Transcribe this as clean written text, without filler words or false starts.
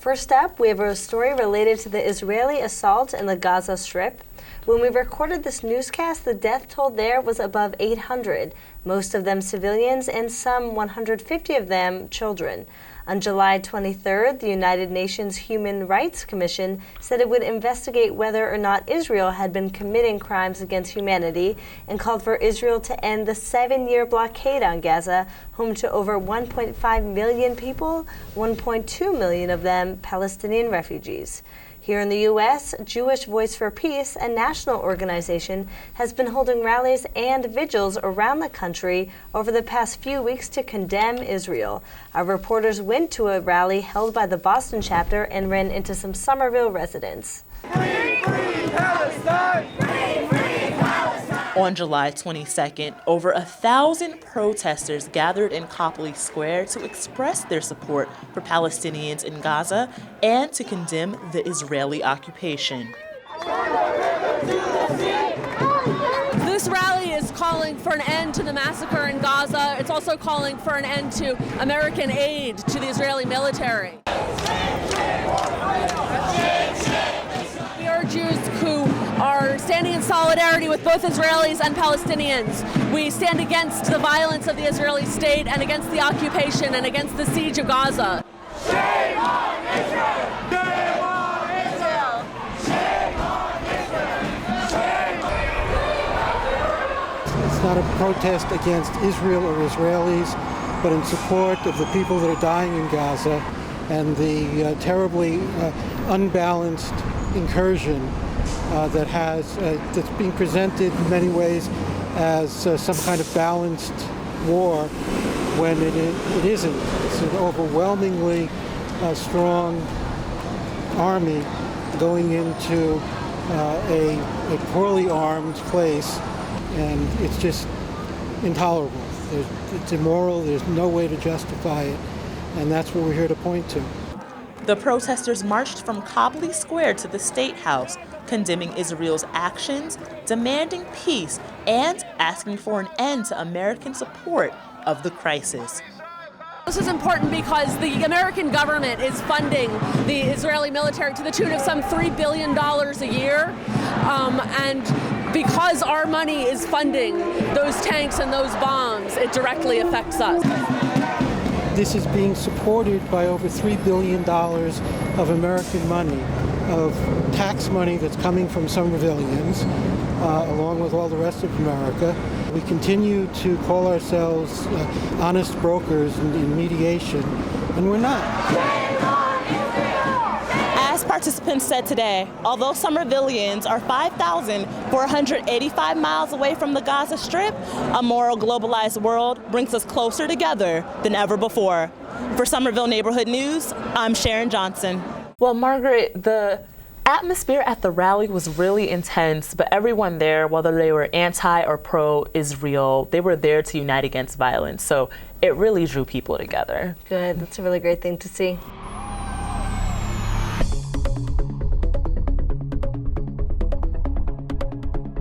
First up, we have a story related to the Israeli assault in the Gaza Strip. When we recorded this newscast, the death toll there was above 800, most of them civilians and some 150 of them children. On July 23rd, the United Nations Human Rights Commission said it would investigate whether or not Israel had been committing crimes against humanity and called for Israel to end the 7-year blockade on Gaza, home to over 1.5 million people, 1.2 million of them Palestinian refugees. Here in the U.S., Jewish Voice for Peace, a national organization, has been holding rallies and vigils around the country over the past few weeks to condemn Israel. Our reporters went to a rally held by the Boston chapter and ran into some Somerville residents. Free, free Palestine! Free, free Palestine! On July 22nd, over 1,000 protesters gathered in Copley Square to express their support for Palestinians in Gaza and to condemn the Israeli occupation. This rally is calling for an end to the massacre in Gaza. It's also calling for an end to American aid to the Israeli military. We are Jews who are standing in solidarity with both Israelis and Palestinians. We stand against the violence of the Israeli state and against the occupation and against the siege of Gaza. Shame on Israel! Shame on Israel! Shame on Israel! Shame! It's not a protest against Israel or Israelis, but in support of the people that are dying in Gaza and the terribly unbalanced incursion that's being presented in many ways as some kind of balanced war when it isn't. It's an overwhelmingly strong army going into a poorly armed place, and it's just intolerable. It's immoral. There's no way to justify it, and that's what we're here to point to. The protesters marched from Copley Square to the State House, condemning Israel's actions, demanding peace, and asking for an end to American support of the crisis. This is important because the American government is funding the Israeli military to the tune of some $3 billion a year. And because our money is funding those tanks and those bombs, it directly affects us. This is being supported by over $3 billion of American money, of tax money that's coming from Somervillians, along with all the rest of America. We continue to call ourselves honest brokers in mediation, and we're not. As participants said today, although Somervillians are 5,485 miles away from the Gaza Strip, a more globalized world brings us closer together than ever before. For Somerville Neighborhood News, I'm Sharon Johnson. Well, Margaret, the atmosphere at the rally was really intense, but everyone there, whether they were anti or pro-Israel, they were there to unite against violence. So it really drew people together. Good. That's a really great thing to see.